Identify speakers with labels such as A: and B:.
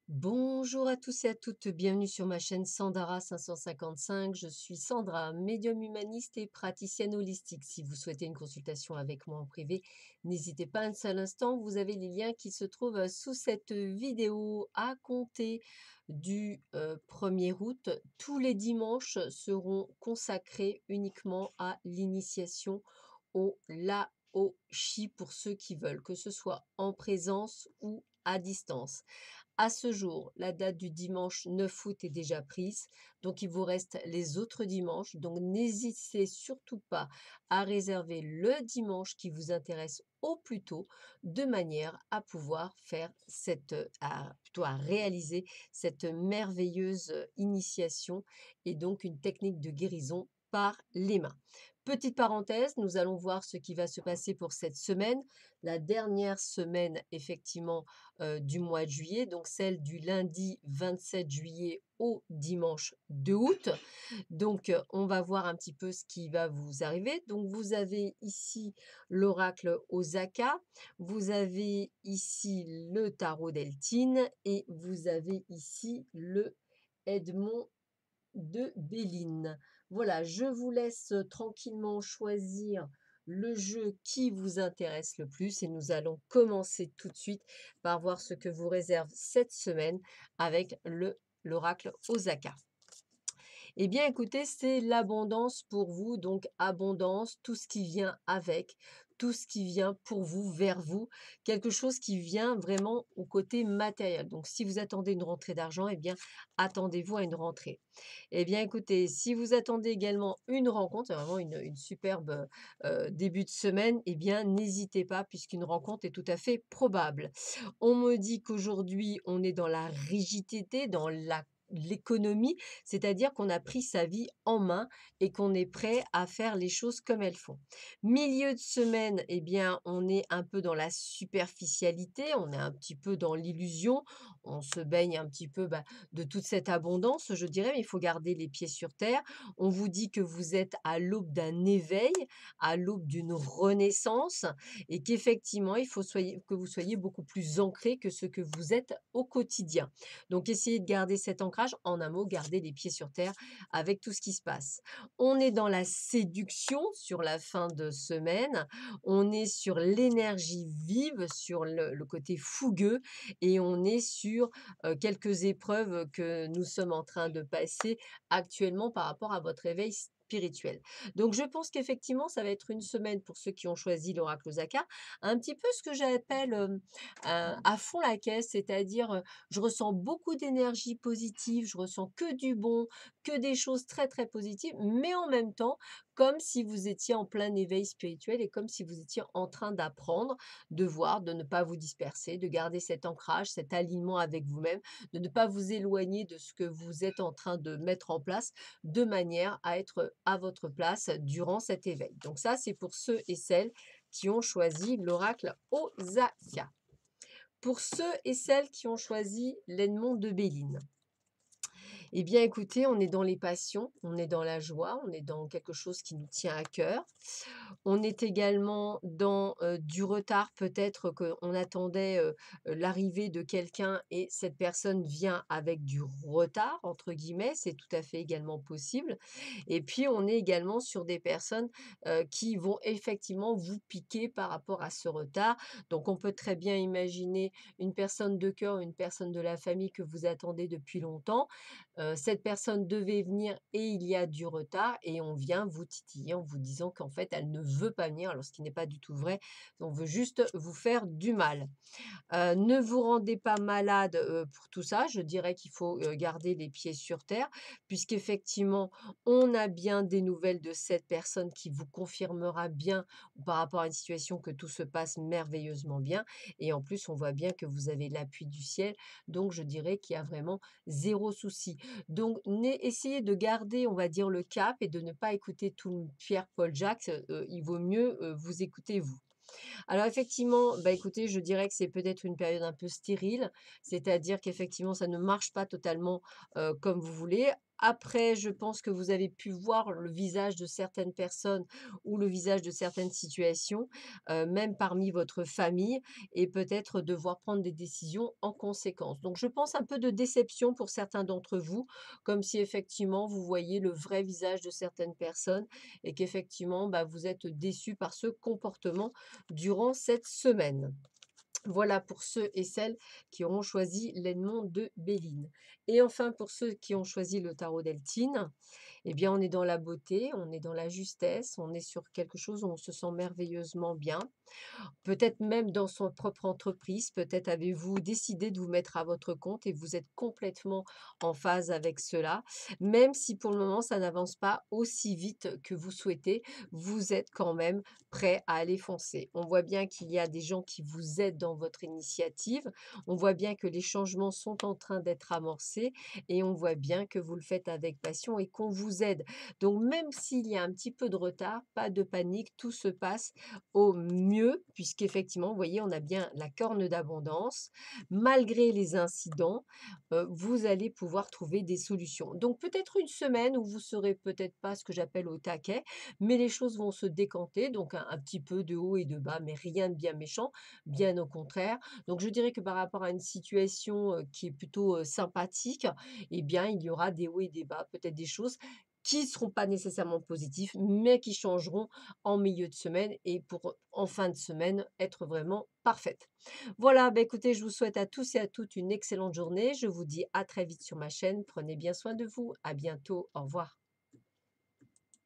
A: Bonjour à tous et à toutes, bienvenue sur ma chaîne Sandara 555. Je suis Sandra, médium humaniste et praticienne holistique. Si vous souhaitez une consultation avec moi en privé, n'hésitez pas un seul instant. Vous avez les liens qui se trouvent sous cette vidéo. À compter du 1er août, tous les dimanches seront consacrés uniquement à l'initiation au Lao-Chi pour ceux qui veulent, que ce soit en présence ou à distance. À ce jour, la date du dimanche 9 août est déjà prise, donc il vous reste les autres dimanches. Donc n'hésitez surtout pas à réserver le dimanche qui vous intéresse au plus tôt, de manière à pouvoir faire plutôt à réaliser cette merveilleuse initiation et donc une technique de guérison par les mains. Petite parenthèse, nous allons voir ce qui va se passer pour cette semaine, la dernière semaine effectivement du mois de juillet, donc celle du lundi 27 juillet au dimanche 2 août. Donc, on va voir un petit peu ce qui va vous arriver. Donc, vous avez ici l'oracle Osaka, vous avez ici le tarot d'Eltine et vous avez ici le Edmond de Béline. Voilà, je vous laisse tranquillement choisir le jeu qui vous intéresse le plus et nous allons commencer tout de suite par voir ce que vous réserve cette semaine avec l'oracle Osaka. Eh bien, écoutez, c'est l'abondance pour vous, donc abondance, tout ce qui vient avec, tout ce qui vient pour vous, vers vous, quelque chose qui vient vraiment au côté matériel. Donc, si vous attendez une rentrée d'argent, eh bien, attendez-vous à une rentrée. Eh bien, écoutez, si vous attendez également une rencontre, c'est vraiment une superbe début de semaine, eh bien, n'hésitez pas, puisqu'une rencontre est tout à fait probable. On me dit qu'aujourd'hui, on est dans la rigidité, dans l'économie, c'est-à-dire qu'on a pris sa vie en main et qu'on est prêt à faire les choses comme elles font. Milieu de semaine, eh bien, on est un peu dans la superficialité, on est un petit peu dans l'illusion, on se baigne un petit peu de toute cette abondance, je dirais, mais il faut garder les pieds sur terre. On vous dit que vous êtes à l'aube d'un éveil, à l'aube d'une renaissance et qu'effectivement, que vous soyez beaucoup plus ancré que ce que vous êtes au quotidien. Donc, essayez de garder cet ancrage. En un mot, garder les pieds sur terre avec tout ce qui se passe. On est dans la séduction sur la fin de semaine. On est sur l'énergie vive, sur le côté fougueux et on est sur quelques épreuves que nous sommes en train de passer actuellement par rapport à votre éveil spirituel. Donc, je pense qu'effectivement, ça va être une semaine pour ceux qui ont choisi l'oracle Osaka, un petit peu ce que j'appelle à fond la caisse, c'est-à-dire je ressens beaucoup d'énergie positive, je ressens que du bon, que des choses très, très positives, mais en même temps, comme si vous étiez en plein éveil spirituel et comme si vous étiez en train d'apprendre, de voir, de ne pas vous disperser, de garder cet ancrage, cet alignement avec vous-même, de ne pas vous éloigner de ce que vous êtes en train de mettre en place, de manière à être à votre place durant cet éveil. Donc ça, c'est pour ceux et celles qui ont choisi l'oracle Osaka. Pour ceux et celles qui ont choisi l'Edmond de Béline, eh bien, écoutez, on est dans les passions, on est dans la joie, on est dans quelque chose qui nous tient à cœur. On est également dans du retard, peut-être qu'on attendait l'arrivée de quelqu'un et cette personne vient avec du retard, entre guillemets, c'est tout à fait également possible. Et puis, on est également sur des personnes qui vont effectivement vous piquer par rapport à ce retard. Donc, on peut très bien imaginer une personne de cœur, une personne de la famille que vous attendez depuis longtemps. Cette personne devait venir et il y a du retard et on vient vous titiller en vous disant qu'en fait, elle ne veut pas venir, alors ce qui n'est pas du tout vrai. On veut juste vous faire du mal. Ne vous rendez pas malade, pour tout ça. Je dirais qu'il faut, garder les pieds sur terre puisqu'effectivement, on a bien des nouvelles de cette personne qui vous confirmera bien par rapport à une situation que tout se passe merveilleusement bien et en plus, on voit bien que vous avez l'appui du ciel, donc je dirais qu'il y a vraiment zéro souci. Donc essayez de garder, on va dire, le cap et de ne pas écouter tout le Pierre, Paul, Jacques, il vaut mieux, vous écouter vous. Alors effectivement, bah, écoutez, je dirais que c'est peut-être une période un peu stérile, c'est-à-dire qu'effectivement, ça ne marche pas totalement, comme vous voulez. Après, je pense que vous avez pu voir le visage de certaines personnes ou le visage de certaines situations, même parmi votre famille et peut-être devoir prendre des décisions en conséquence. Donc je pense un peu de déception pour certains d'entre vous, comme si effectivement vous voyez le vrai visage de certaines personnes et qu'effectivement, bah, vous êtes déçus par ce comportement durant cette semaine. Voilà pour ceux et celles qui auront choisi l'Edmond de Béline. Et enfin, pour ceux qui ont choisi le tarot d'Eltine, eh bien, on est dans la beauté, on est dans la justesse, on est sur quelque chose où on se sent merveilleusement bien. Peut-être même dans son propre entreprise, peut-être avez-vous décidé de vous mettre à votre compte et vous êtes complètement en phase avec cela. Même si pour le moment ça n'avance pas aussi vite que vous souhaitez, vous êtes quand même prêt à aller foncer. On voit bien qu'il y a des gens qui vous aident dans votre initiative. On voit bien que les changements sont en train d'être amorcés et on voit bien que vous le faites avec passion et qu'on vous aide. Donc même s'il y a un petit peu de retard, pas de panique, tout se passe au mieux, puisqu'effectivement, vous voyez, on a bien la corne d'abondance. Malgré les incidents, vous allez pouvoir trouver des solutions. Donc peut-être une semaine où vous serez peut-être pas ce que j'appelle au taquet, mais les choses vont se décanter, donc un petit peu de haut et de bas, mais rien de bien méchant, bien au contraire. Donc je dirais que par rapport à une situation, qui est plutôt, sympathique, eh bien, il y aura des hauts et des bas, peut-être des choses qui ne seront pas nécessairement positifs, mais qui changeront en milieu de semaine et pour en fin de semaine être vraiment parfaite. Voilà, bah, écoutez, je vous souhaite à tous et à toutes une excellente journée. Je vous dis à très vite sur ma chaîne. Prenez bien soin de vous. À bientôt. Au revoir.